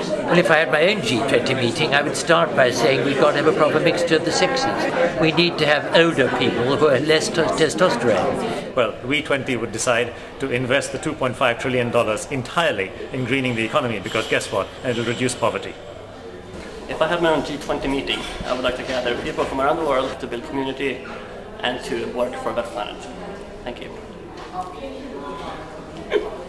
Well, if I had my own G20 meeting, I would start by saying we've got to have a proper mixture of the sexes. We need to have older people who are less testosterone. Well, we20 would decide to invest the $2.5 trillion entirely in greening the economy, because guess what? It will reduce poverty. If I had my own G20 meeting, I would like to gather people from around the world to build community and to work for a better planet. Thank you.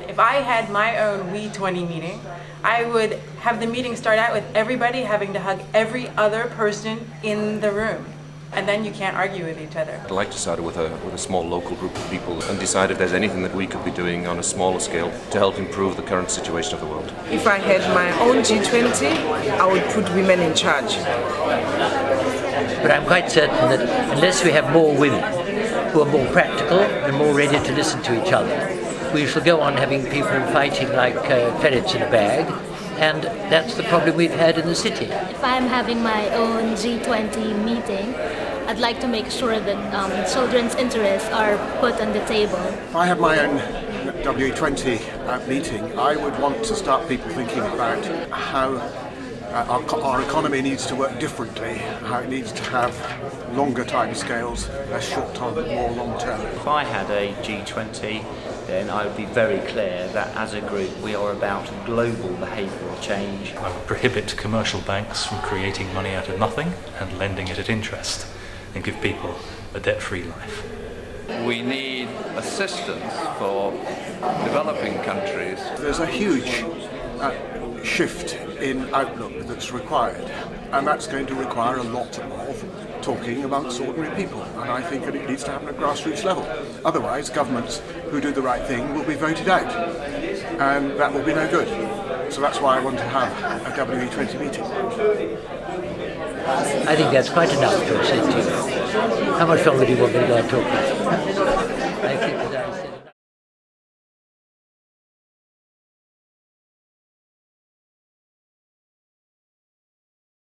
If I had my own we20 meeting, I would have the meeting start out with everybody having to hug every other person in the room. And then you can't argue with each other. I'd like to start with a small local group of people and decide if there's anything that we could be doing on a smaller scale to help improve the current situation of the world. If I had my own G20, I would put women in charge. But I'm quite certain that unless we have more women who are more practical and more ready to listen to each other, we shall go on having people fighting like ferrets in a bag, and that's the problem we've had in the city. If I'm having my own G20 meeting, I'd like to make sure that children's interests are put on the table. If I had my own W20 meeting, I would want to start people thinking about how our economy needs to work differently, how it needs to have longer time scales, less short term, more long term. If I had a G20, then I would be very clear that as a group we are about global behavioural change. I would prohibit commercial banks from creating money out of nothing and lending it at interest, and give people a debt-free life. We need assistance for developing countries. There's a huge shift in outlook that's required, and that's going to require a lot of talking amongst ordinary people, and I think that it needs to happen at grassroots level. Otherwise, governments who do the right thing will be voted out, and that will be no good. So that's why I want to have a we20 meeting. I think that's quite enough to have said to you. How much longer do you want me to go on talking? I think that I said